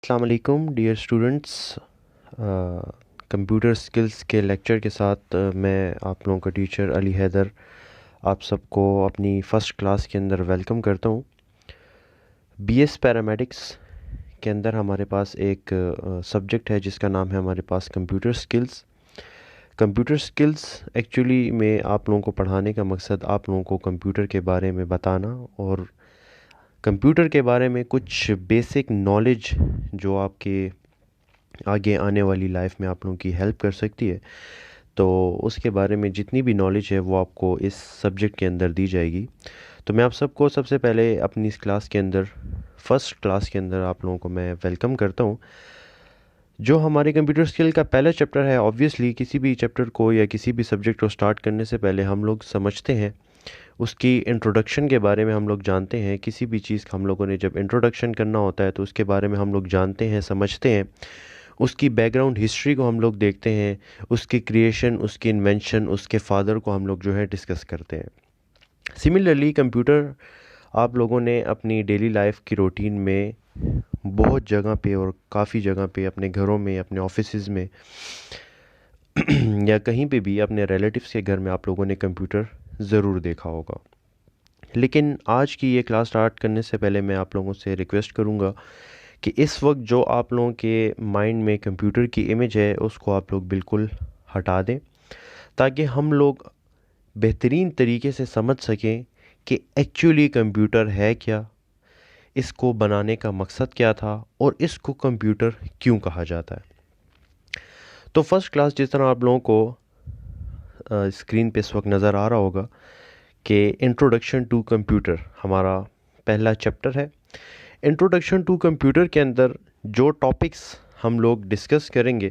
अस्सलाम वालेकुम dear students. Computer skills के लेक्चर के साथ मैं आप लोगों का टीचर अली हैदर आप सबको अपनी फ़र्स्ट क्लास के अंदर वेलकम करता हूँ। बीएस पैरामेडिक्स के अंदर हमारे पास एक सब्जेक्ट है जिसका नाम है हमारे पास computer skills. Computer skills actually में आप लोगों को पढ़ाने का मकसद आप लोगों को कंप्यूटर के बारे में बताना और कंप्यूटर के बारे में कुछ बेसिक नॉलेज जो आपके आगे आने वाली लाइफ में आप लोगों की हेल्प कर सकती है। तो उसके बारे में जितनी भी नॉलेज है वो आपको इस सब्जेक्ट के अंदर दी जाएगी। तो मैं आप सबको सबसे पहले अपनी इस क्लास के अंदर फर्स्ट क्लास के अंदर आप लोगों को मैं वेलकम करता हूँ। जो हमारे कंप्यूटर स्किल का पहला चैप्टर है, ऑब्वियसली किसी भी चैप्टर को या किसी भी सब्जेक्ट को स्टार्ट करने से पहले हम लोग समझते हैं उसकी इंट्रोडक्शन के बारे में हम लोग जानते हैं। किसी भी चीज़ का हम लोगों ने जब इंट्रोडक्शन करना होता है तो उसके बारे में हम लोग जानते हैं, समझते हैं। उसकी बैकग्राउंड हिस्ट्री को हम लोग देखते हैं, उसकी क्रिएशन, उसकी इन्वेंशन, उसके फादर को हम लोग जो है डिस्कस करते हैं। सिमिलरली कंप्यूटर आप लोगों ने अपनी डेली लाइफ की रूटीन में बहुत जगह पे और काफ़ी जगह पे अपने घरों में, अपने ऑफिसेज में या कहीं पे भी अपने रिलेटिव्स के घर में आप लोगों ने कंप्यूटर ज़रूर देखा होगा। लेकिन आज की ये क्लास स्टार्ट करने से पहले मैं आप लोगों से रिक्वेस्ट करूँगा कि इस वक्त जो आप लोगों के माइंड में कंप्यूटर की इमेज है उसको आप लोग बिल्कुल हटा दें, ताकि हम लोग बेहतरीन तरीके से समझ सकें कि एक्चुअली कंप्यूटर है क्या, इसको बनाने का मकसद क्या था और इसको कंप्यूटर क्यों कहा जाता है। तो फर्स्ट क्लास जिस तरह आप लोगों को स्क्रीन पे इस वक्त नज़र आ रहा होगा कि इंट्रोडक्शन टू कंप्यूटर हमारा पहला चैप्टर है। इंट्रोडक्शन टू कंप्यूटर के अंदर जो टॉपिक्स हम लोग डिस्कस करेंगे,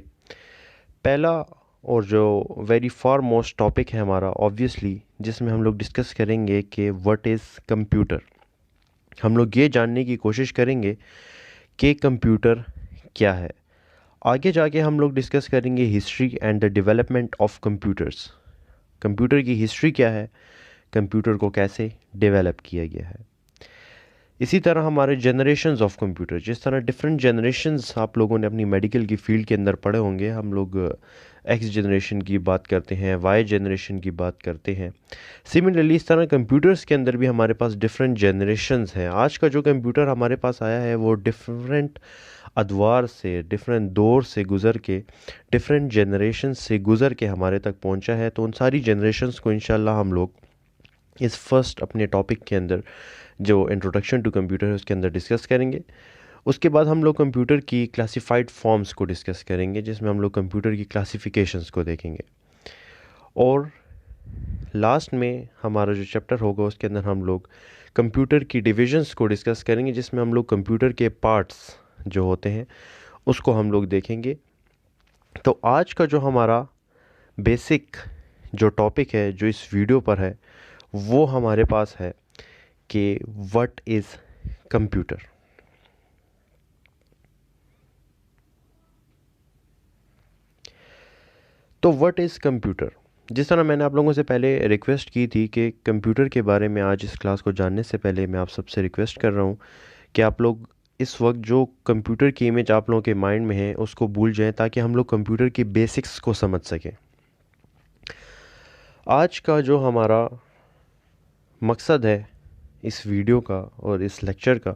पहला और जो वेरी फार मोस्ट टॉपिक है हमारा ऑब्वियसली, जिसमें हम लोग डिस्कस करेंगे कि व्हाट इज़ कंप्यूटर। हम लोग ये जानने की कोशिश करेंगे कि कंप्यूटर क्या है। आगे जाके हम लोग डिस्कस करेंगे history and the development of computers. Computer की हिस्ट्री क्या है, कंप्यूटर को कैसे डेवलप किया गया है। इसी तरह हमारे जनरेशन्स ऑफ कंप्यूटर, जिस तरह डिफरेंट जनरेशन्स आप लोगों ने अपनी मेडिकल की फील्ड के अंदर पढ़े होंगे। हम लोग एक्स जनरेशन की बात करते हैं, वाई जनरेशन की बात करते हैं। सिमिलरली इस तरह कंप्यूटर्स के अंदर भी हमारे पास डिफरेंट जनरेशन्स हैं। आज का जो कंप्यूटर हमारे पास आया है वो डिफरेंट अदवार से, डिफरेंट दौर से गुज़र के, डिफरेंट जनरेशन से गुज़र के हमारे तक पहुंचा है। तो उन सारी जनरेशन्स को इंशाल्लाह हम लोग इस फर्स्ट अपने टॉपिक के अंदर जो इंट्रोडक्शन टू कंप्यूटर है उसके अंदर डिस्कस करेंगे। उसके बाद हम लोग कंप्यूटर की क्लासिफाइड फॉर्म्स को डिस्कस करेंगे, जिसमें हम लोग कंप्यूटर की क्लासिफिकेशंस को देखेंगे। और लास्ट में हमारा जो चैप्टर होगा उसके अंदर हम लोग कंप्यूटर की डिविजन्स को डिस्कस करेंगे, जिसमें हम लोग कंप्यूटर के पार्ट्स जो होते हैं उसको हम लोग देखेंगे। तो आज का जो हमारा बेसिक जो टॉपिक है जो इस वीडियो पर है वो हमारे पास है कि व्हाट इज़ कंप्यूटर। तो व्हाट इज़ कंप्यूटर, जिस तरह मैंने आप लोगों से पहले रिक्वेस्ट की थी कि कंप्यूटर के बारे में आज इस क्लास को जानने से पहले मैं आप सबसे रिक्वेस्ट कर रहा हूँ कि आप लोग इस वक्त जो कंप्यूटर की इमेज आप लोगों के माइंड में है उसको भूल जाएं, ताकि हम लोग कंप्यूटर की बेसिक्स को समझ सकें। आज का जो हमारा मकसद है इस वीडियो का और इस लेक्चर का,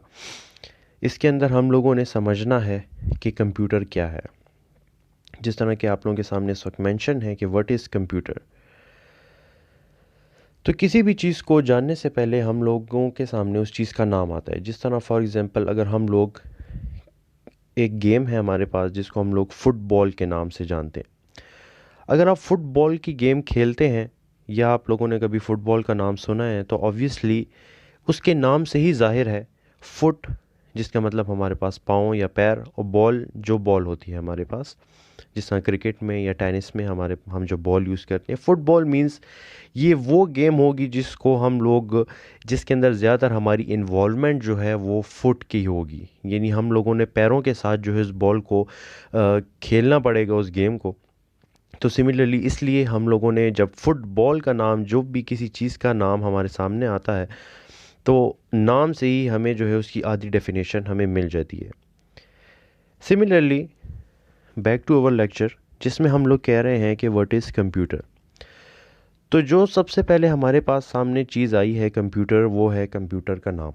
इसके अंदर हम लोगों ने समझना है कि कंप्यूटर क्या है। जिस तरह के आप लोगों के सामने इस वक्त मेंशन है कि व्हाट इज़ कंप्यूटर। तो किसी भी चीज़ को जानने से पहले हम लोगों के सामने उस चीज़ का नाम आता है। जिस तरह फॉर एग्ज़ाम्पल अगर हम लोग, एक गेम है हमारे पास जिसको हम लोग फुटबॉल के नाम से जानते हैं। अगर आप फुटबॉल की गेम खेलते हैं या आप लोगों ने कभी फुटबॉल का नाम सुना है तो ऑब्वियसली उसके नाम से ही जाहिर है, फुट जिसका मतलब हमारे पास पाँव या पैर, और बॉल जो बॉल होती है हमारे पास, जिस तरह क्रिकेट में या टेनिस में हम जो बॉल यूज़ करते हैं। फुटबॉल मींस ये वो गेम होगी जिसको हम लोग, जिसके अंदर ज़्यादातर हमारी इन्वॉल्वमेंट जो है वो फुट की होगी, यानी हम लोगों ने पैरों के साथ जो है उस बॉल को खेलना पड़ेगा उस गेम को। तो सिमिलरली इसलिए हम लोगों ने जब फुटबॉल का नाम, जो भी किसी चीज़ का नाम हमारे सामने आता है तो नाम से ही हमें जो है उसकी आधी डेफिनेशन हमें मिल जाती है। Similarly back to our lecture, जिसमें हम लोग कह रहे हैं कि व्हाट इज़ कंप्यूटर। तो जो सबसे पहले हमारे पास सामने चीज़ आई है कंप्यूटर, वो है कंप्यूटर का नाम।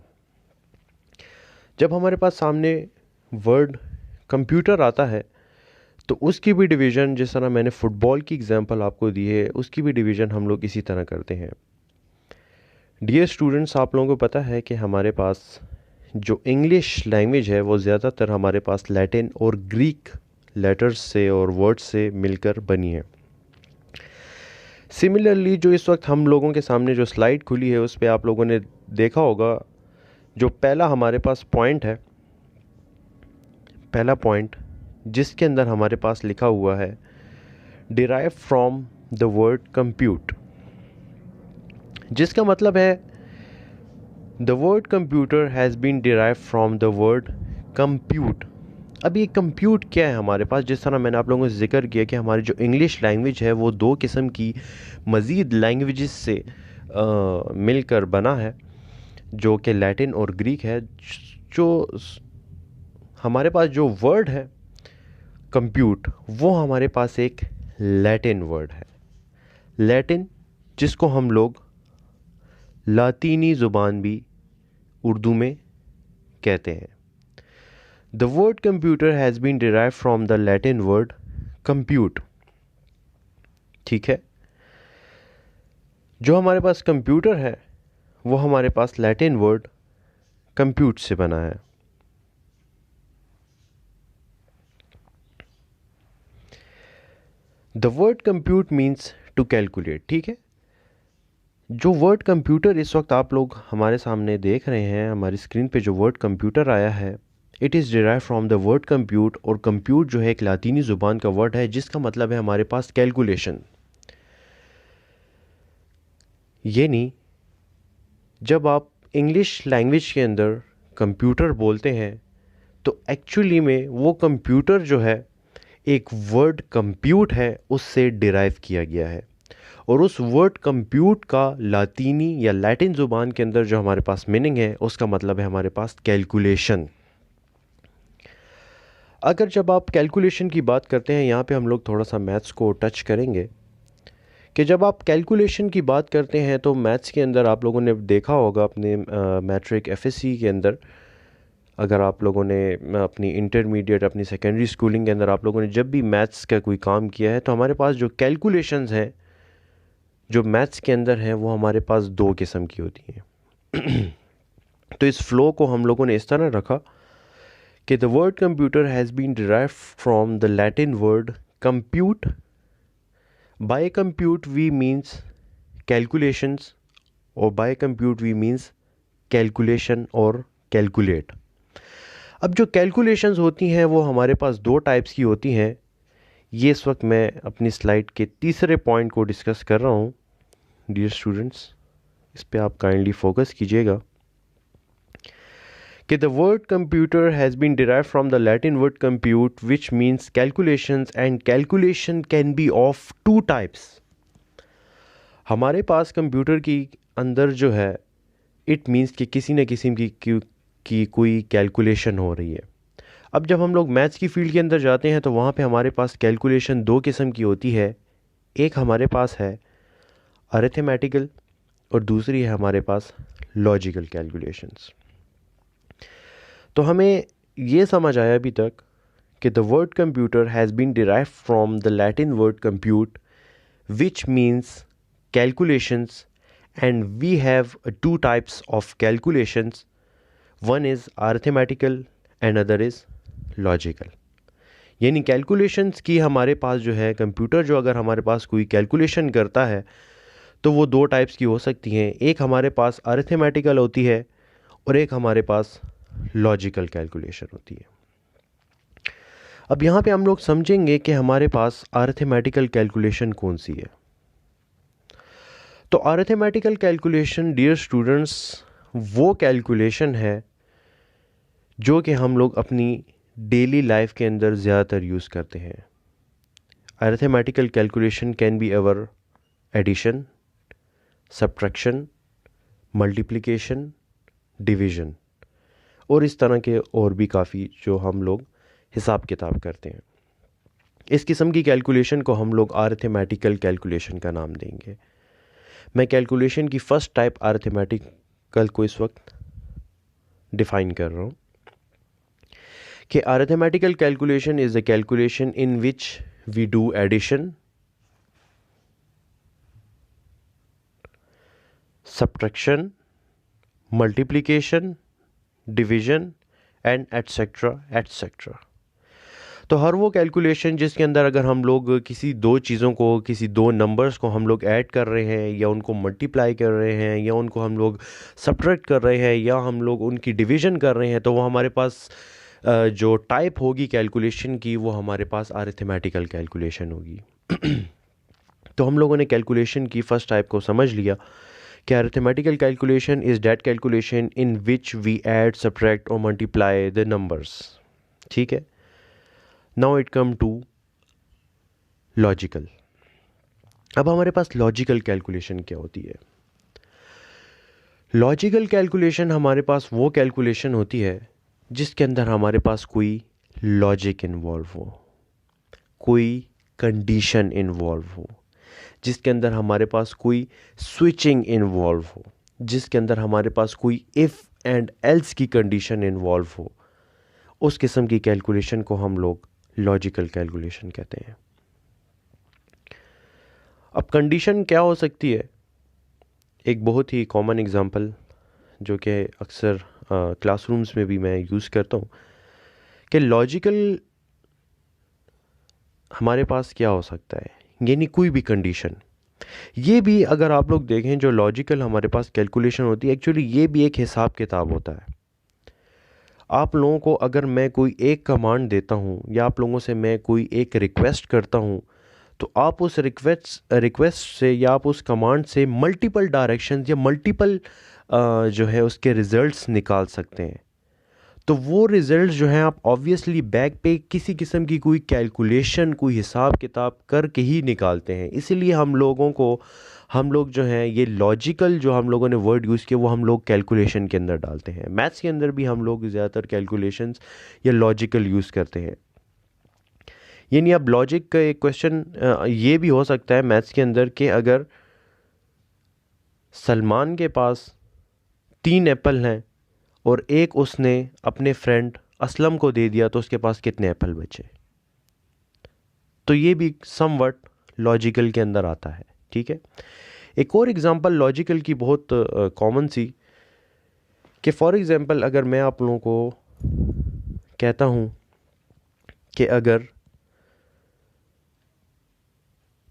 जब हमारे पास सामने वर्ड कंप्यूटर आता है तो उसकी भी डिवीज़न, जिस तरह मैंने फ़ुटबॉल की एग्जांपल आपको दी है, उसकी भी डिवीज़न हम लोग इसी तरह करते हैं। डियर स्टूडेंट्स, आप लोगों को पता है कि हमारे पास जो इंग्लिश लैंग्वेज है वो ज़्यादातर हमारे पास लैटिन और ग्रीक लेटर्स से और वर्ड्स से मिलकर बनी है। सिमिलरली जो इस वक्त हम लोगों के सामने जो स्लाइड खुली है उस पर आप लोगों ने देखा होगा, जो पहला हमारे पास पॉइंट है, पहला पॉइंट जिसके अंदर हमारे पास लिखा हुआ है derive from the word compute, जिसका मतलब है the word computer has been derive from the word compute. अब ये कंप्यूट क्या है हमारे पास? जिस तरह मैंने आप लोगों से जिक्र किया कि हमारी जो इंग्लिश लैंग्वेज है वो दो किस्म की मज़ीद लैंग्वेजेस से मिलकर बना है, जो कि लैटिन और ग्रीक है। जो हमारे पास जो वर्ड है कंप्यूट, वो हमारे पास एक लैटिन वर्ड है। लैटिन, जिसको हम लोग लातीनी ज़ुबान भी उर्दू में कहते हैं। The word computer has been derive from the Latin word compute. ठीक है, जो हमारे पास कंप्यूटर है वो हमारे पास लैटिन वर्ड कंप्यूट से बना है। The word compute means to calculate. ठीक है, जो वर्ड कंप्यूटर इस वक्त आप लोग हमारे सामने देख रहे हैं, हमारी स्क्रीन पे जो वर्ड कंप्यूटर आया है, it is derive from the word compute. और कंप्यूट जो है एक लातीनी ज़ुबान का वर्ड है जिसका मतलब है हमारे पास कैलकुलेशन। ये नहीं, जब आप इंग्लिश लैंग्वेज के अंदर कंप्यूटर बोलते हैं तो एक्चुअली में वो कंप्यूटर जो है एक वर्ड कंप्यूट है, उससे डिराइव किया गया है। और उस वर्ड कंप्यूट का लातीनी या लैटिन ज़ुबान के अंदर जो हमारे पास मीनिंग है उसका मतलब है हमारे पास कैलकुलेशन। अगर जब आप कैलकुलेशन की बात करते हैं, यहाँ पे हम लोग थोड़ा सा मैथ्स को टच करेंगे कि जब आप कैलकुलेशन की बात करते हैं तो मैथ्स के अंदर आप लोगों ने देखा होगा अपने मैट्रिक एफएससी के अंदर, अगर आप लोगों ने अपनी इंटरमीडिएट, अपनी सेकेंडरी स्कूलिंग के अंदर आप लोगों ने जब भी मैथ्स का कोई काम किया है तो हमारे पास जो कैलकुलेशंस हैं जो मैथ्स के अंदर हैं वो हमारे पास दो किस्म की होती हैं। तो इस फ्लो को हम लोगों ने इस तरह रखा कि the word computer has been derive from the Latin word compute. By compute we means calculations, और by compute we means calculation और कैलकुलेट। अब जो कैलकुलेशंस होती हैं वो हमारे पास दो टाइप्स की होती हैं। ये इस वक्त मैं अपनी स्लाइड के तीसरे पॉइंट को डिस्कस कर रहा हूँ। डियर स्टूडेंट्स, इस पे आप काइंडली फोकस कीजिएगा कि the word computer has been derive from the Latin word compute which means calculations, and calculation can be of two types. हमारे पास कंप्यूटर की अंदर जो है इट मीन्स कि किसी न किसी की कोई कैलकुलेशन हो रही है। अब जब हम लोग मैथ्स की फील्ड के अंदर जाते हैं तो वहाँ पे हमारे पास कैलकुलेशन दो किस्म की होती है। एक हमारे पास है अरिथमेटिकल और दूसरी है हमारे पास लॉजिकल कैलकुलेशंस। तो हमें ये समझ आया अभी तक कि the word computer has been derive from the Latin word compute which means calculations, and we have two types of calculations, one is arithmetical and other is logical. यानी कैलकुलेशंस की हमारे पास जो है कंप्यूटर, जो अगर हमारे पास कोई कैलकुलेशन करता है तो वो दो टाइप्स की हो सकती हैं। एक हमारे पास अरिथमेटिकल होती है और एक हमारे पास लॉजिकल कैलकुलेशन होती है। अब यहाँ पे हम लोग समझेंगे कि हमारे पास अरिथमेटिकल कैलकुलेशन कौन सी है। तो अरिथमेटिकल कैलकुलेशन, डियर स्टूडेंट्स, वो कैलकुलेशन है जो कि हम लोग अपनी डेली लाइफ के अंदर ज़्यादातर यूज़ करते हैं। Arithmetical calculation can be our addition, subtraction, multiplication, division और इस तरह के और भी काफ़ी जो हम लोग हिसाब किताब करते हैं। इस किस्म की कैलकुलेशन को हम लोग अरिथमेटिकल कैलकुलेशन का नाम देंगे। मैं कैलकुलेशन की फ़र्स्ट टाइप अरिथमेटिकल को इस वक्त डिफ़ाइन कर रहा हूँ कि arithmetical calculation is the calculation in which we do addition, subtraction, multiplication, division and etcetera etcetera. तो हर वो कैलकुलेशन जिसके अंदर अगर हम लोग किसी दो चीज़ों को, किसी दो नंबर्स को हम लोग ऐड कर रहे हैं या उनको मल्टीप्लाई कर रहे हैं या उनको हम लोग सब्ट्रैक्ट कर रहे हैं या हम लोग उनकी डिवीज़न कर रहे हैं, तो वो हमारे पास जो टाइप होगी कैलकुलेशन की वो हमारे पास अरिथमेटिकल कैलकुलेशन होगी। तो हम लोगों ने कैलकुलेशन की फ़र्स्ट टाइप को समझ लिया कि arithmetical calculation is that calculation in which we add, subtract or multiply the numbers। ठीक है। Now it come to logical। अब हमारे पास logical calculation क्या होती है? Logical calculation हमारे पास वो calculation होती है जिसके अंदर हमारे पास कोई logic involve हो, कोई condition involve हो, जिसके अंदर हमारे पास कोई स्विचिंग इन्वॉल्व हो, जिसके अंदर हमारे पास कोई इफ़ एंड एल्स की कंडीशन इन्वॉल्व हो, उस किस्म की कैलकुलेशन को हम लोग लॉजिकल कैलकुलेशन कहते हैं। अब कंडीशन क्या हो सकती है? एक बहुत ही कॉमन एग्जांपल जो कि अक्सर क्लासरूम्स में भी मैं यूज़ करता हूँ कि लॉजिकल हमारे पास क्या हो सकता है, यानी कोई भी कंडीशन। ये भी अगर आप लोग देखें जो लॉजिकल हमारे पास कैलकुलेशन होती है, एक्चुअली ये भी एक हिसाब किताब होता है। आप लोगों को अगर मैं कोई एक कमांड देता हूँ या आप लोगों से मैं कोई एक रिक्वेस्ट करता हूँ, तो आप उस रिक्वेस्ट से या आप उस कमांड से मल्टीपल डायरेक्शंस या मल्टीपल जो है उसके रिज़ल्ट्स निकाल सकते हैं। तो वो रिज़ल्ट जो हैं आप ऑब्वियसली बैक पे किसी किस्म की कोई कैलकुलेशन, कोई हिसाब किताब करके ही निकालते हैं। इसीलिए हम लोग जो हैं ये लॉजिकल जो हम लोगों ने वर्ड यूज़ किया वो हम लोग कैलकुलेशन के अंदर डालते हैं। मैथ्स के अंदर भी हम लोग ज़्यादातर कैलकुलेशंस या लॉजिकल यूज़ करते हैं। यानी अब लॉजिक का एक क्वेश्चन ये भी हो सकता है मैथ्स के अंदर कि अगर सलमान के पास 3 एप्पल हैं और एक उसने अपने फ्रेंड असलम को दे दिया, तो उसके पास कितने एप्पल बचे? तो ये भी समवट लॉजिकल के अंदर आता है। ठीक है। एक और एग्जांपल लॉजिकल की बहुत कॉमन सी कि फॉर एग्जांपल अगर मैं आप लोगों को कहता हूँ कि अगर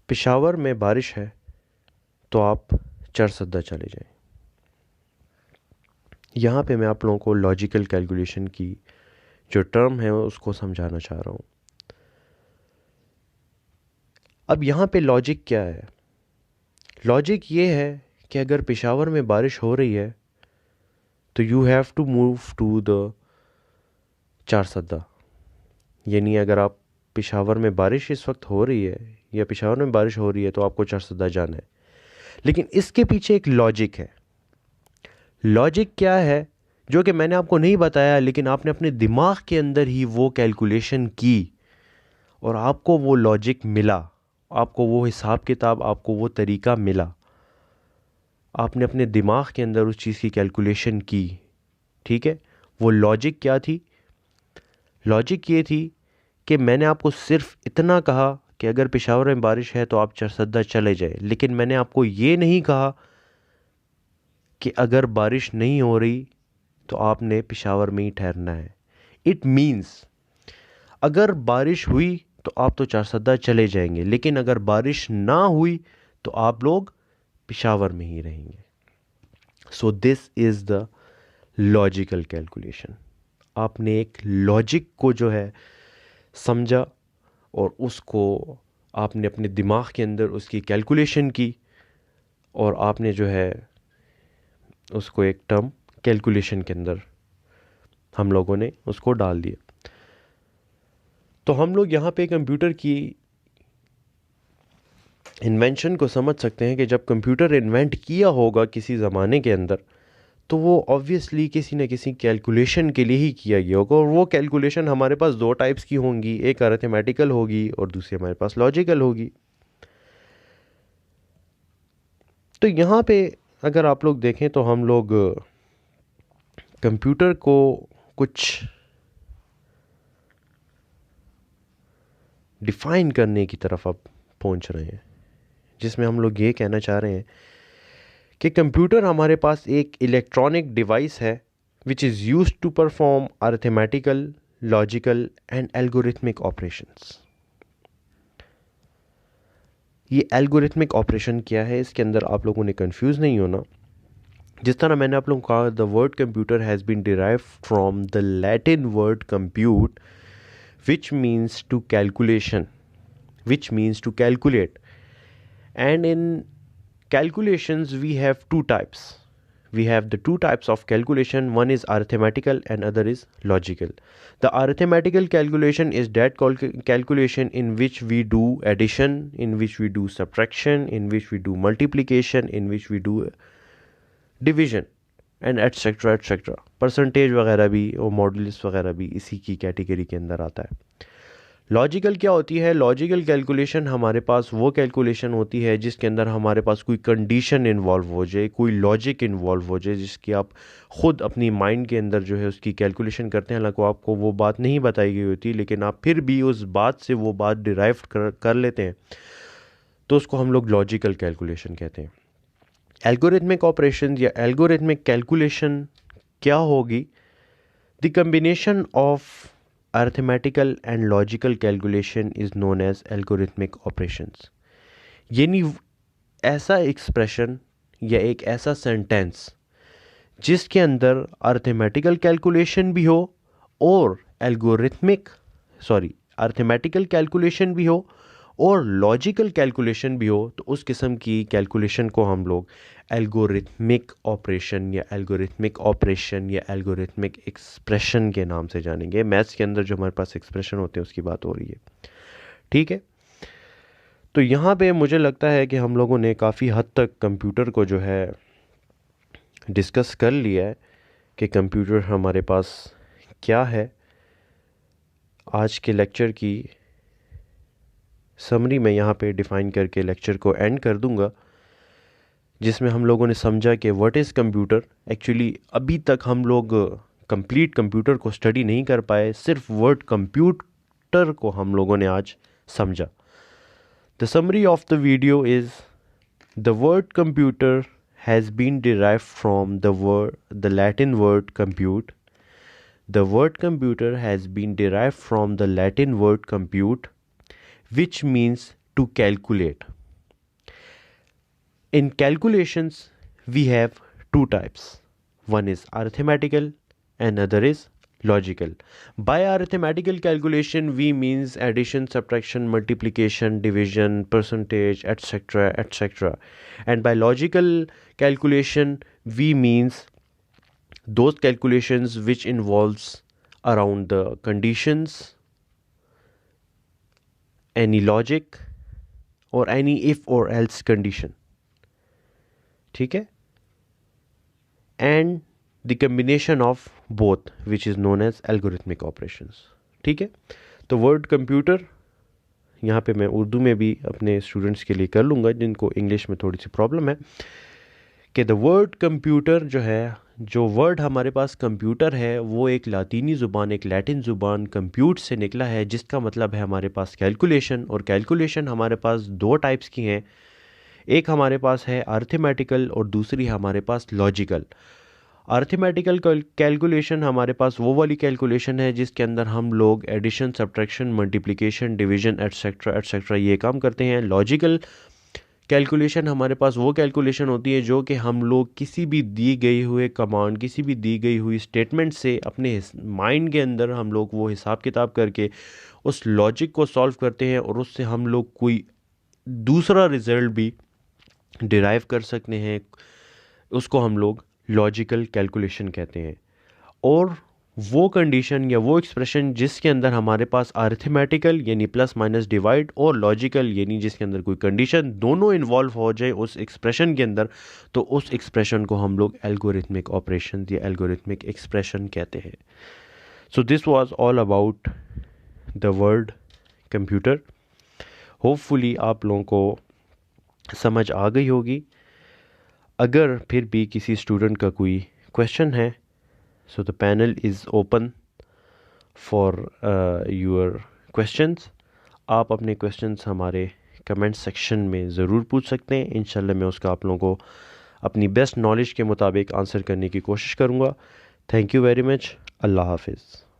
पेशावर में बारिश है तो आप चरसद्दा चले जाएं। यहाँ पे मैं आप लोगों को लॉजिकल कैलकुलेशन की जो टर्म है उसको समझाना चाह रहा हूँ। अब यहाँ पे लॉजिक क्या है? लॉजिक ये है कि अगर पेशावर में बारिश हो रही है तो you have to move to the Charsadda. यानी अगर आप पेशावर में बारिश इस वक्त हो रही है या पेशावर में बारिश हो रही है तो आपको चारसद्दा जाना है। लेकिन इसके पीछे एक लॉजिक है। लॉजिक क्या है जो कि मैंने आपको नहीं बताया, लेकिन आपने अपने दिमाग के अंदर ही वो कैलकुलेशन की और आपको वो लॉजिक मिला, आपको वो हिसाब किताब, आपको वो तरीका मिला। आपने अपने दिमाग के अंदर उस चीज़ की कैलकुलेशन की। ठीक है। वो लॉजिक क्या थी? लॉजिक ये थी कि मैंने आपको सिर्फ इतना कहा कि अगर पेशावर में बारिश है तो आप चरसद्दा चले जाए, लेकिन मैंने आपको ये नहीं कहा कि अगर बारिश नहीं हो रही तो आपने पेशावर में ही ठहरना है। इट मीन्स अगर बारिश हुई तो आप तो चारसद्दा चले जाएंगे, लेकिन अगर बारिश ना हुई तो आप लोग पेशावर में ही रहेंगे। So this is the logical calculation. आपने एक लॉजिक को जो है समझा और उसको आपने अपने दिमाग के अंदर उसकी कैलकुलेशन की और आपने जो है उसको एक टर्म कैलकुलेशन के अंदर हम लोगों ने उसको डाल दिया। तो हम लोग यहाँ पे कंप्यूटर की इन्वेंशन को समझ सकते हैं कि जब कंप्यूटर इन्वेंट किया होगा किसी ज़माने के अंदर, तो वो ऑब्वियसली किसी न किसी कैलकुलेशन के लिए ही किया गया होगा, और वो कैलकुलेशन हमारे पास दो टाइप्स की होंगी, एक अरिथमेटिकल होगी और दूसरी हमारे पास लॉजिकल होगी। तो यहाँ पे अगर आप लोग देखें तो हम लोग कंप्यूटर को कुछ डिफ़ाइन करने की तरफ अब पहुँच रहे हैं, जिसमें हम लोग ये कहना चाह रहे हैं कि कंप्यूटर हमारे पास एक इलेक्ट्रॉनिक डिवाइस है which is used to perform arithmetical, logical and algorithmic operations. ये एल्गोरिथमिक ऑपरेशन क्या है, इसके अंदर आप लोगों ने कंफ्यूज नहीं होना। जिस तरह मैंने आप लोगों को कहा, the word computer has been derived from the Latin word compute which means to calculation, which means to calculate. And in calculations we have two types. We have the two types of calculation. One is arithmetical and other is logical. The arithmetical calculation is that calculation in which we do addition, in which we do subtraction, in which we do multiplication, in which we do division and etcetera etcetera. Percentage वगैरह भी और modulus वगैरह भी इसी की category के अंदर आता है। लॉजिकल क्या होती है? लॉजिकल कैलकुलेशन हमारे पास वो कैलकुलेशन होती है जिसके अंदर हमारे पास कोई कंडीशन इन्वॉल्व हो जाए, कोई लॉजिक इन्वॉल्व हो जाए, जिसकी आप ख़ुद अपनी माइंड के अंदर जो है उसकी कैलकुलेशन करते हैं। हालांकि आपको वो बात नहीं बताई गई होती, लेकिन आप फिर भी उस बात से वो बात डिराइव कर लेते हैं, तो उसको हम लोग लॉजिकल कैलकुलेशन कहते हैं। एल्गोरिथमिक ऑपरेशन या एल्गोरिथमिक कैलकुलेशन क्या होगी? The combination of arithmetical and logical calculation is known as algorithmic operations. यानी ऐसा एक्सप्रेशन या एक ऐसा सेंटेंस जिसके अंदर अरिथमेटिकल कैलकुलेशन भी हो और अरिथमेटिकल कैलकुलेशन भी हो और लॉजिकल कैलकुलेशन भी हो, तो उस किस्म की कैलकुलेशन को हम लोग एल्गोरिथमिक ऑपरेशन या एल्गोरिथमिक एक्सप्रेशन के नाम से जानेंगे। मैथ्स के अंदर जो हमारे पास एक्सप्रेशन होते हैं उसकी बात हो रही है, ठीक है। तो यहाँ पे मुझे लगता है कि हम लोगों ने काफ़ी हद तक कंप्यूटर को जो है डिस्कस कर लिया है कि कंप्यूटर हमारे पास क्या है। आज के लेक्चर की समरी मैं यहाँ पे डिफ़ाइन करके लेक्चर को एंड कर दूँगा, जिसमें हम लोगों ने समझा कि व्हाट इज़ कंप्यूटर। एक्चुअली अभी तक हम लोग कंप्लीट कंप्यूटर को स्टडी नहीं कर पाए, सिर्फ वर्ड कंप्यूटर को हम लोगों ने आज समझा। The summary of the video is the word computer has been derived from the Latin word compute. The word computer has been derived from the Latin word compute which means to calculate. In calculations, we have two types. One is arithmetical and other is logical. By arithmetical calculation, we means addition, subtraction, multiplication, division, percentage, etc., etc. And by logical calculation, we means those calculations which involves around the conditions, any logic or any if or else condition, ठीक है, and the combination of both which is known as algorithmic operations, ठीक है। तो word computer यहाँ पे मैं उर्दू में भी अपने स्टूडेंट्स के लिए कर लूँगा जिनको इंग्लिश में थोड़ी सी प्रॉब्लम है, कि द वर्ड कंप्यूटर जो है, जो वर्ड हमारे पास कंप्यूटर है, वो एक लातीनी ज़ुबान, एक लैटिन ज़ुबान कंप्यूट से निकला है, जिसका मतलब है हमारे पास कैलकुलेशन। और कैलकुलेशन हमारे पास दो टाइप्स की हैं, एक हमारे पास है अरिथमेटिकल और दूसरी हमारे पास लॉजिकल। अरिथमेटिकल कैलकुलेशन हमारे पास वो वाली कैलकुलेशन है जिसके अंदर हम लोग addition, subtraction, multiplication, division etcetera etcetera ये काम करते हैं। लॉजिकल कैलकुलेशन हमारे पास वो कैलकुलेशन होती है जो कि हम लोग किसी भी दी गई हुए कमांड, किसी भी दी गई हुई स्टेटमेंट से अपने माइंड के अंदर हम लोग वो हिसाब किताब करके उस लॉजिक को सॉल्व करते हैं और उससे हम लोग कोई दूसरा रिज़ल्ट भी डिराइव कर सकते हैं। उसको हम लोग लॉजिकल कैलकुलेशन कहते हैं। और वो कंडीशन या वो एक्सप्रेशन जिसके अंदर हमारे पास अरिथमेटिकल यानी प्लस माइनस डिवाइड और लॉजिकल यानी जिसके अंदर कोई कंडीशन दोनों इन्वॉल्व हो जाए उस एक्सप्रेशन के अंदर, तो उस एक्सप्रेशन को हम लोग एल्गोरिथमिक ऑपरेशन या एल्गोरिथमिक एक्सप्रेशन कहते हैं। So this was all about the word computer. Hopefully आप लोगों को समझ आ गई होगी। अगर फिर भी किसी स्टूडेंट का कोई क्वेश्चन है, so the panel is open for your questions. आप अपने क्वेश्चंस हमारे कमेंट सेक्शन में ज़रूर पूछ सकते हैं। इंशाल्लाह मैं उसका आप लोगों को अपनी बेस्ट नॉलेज के मुताबिक आंसर करने की कोशिश करूँगा। Thank you very much. अल्लाह हाफिज़।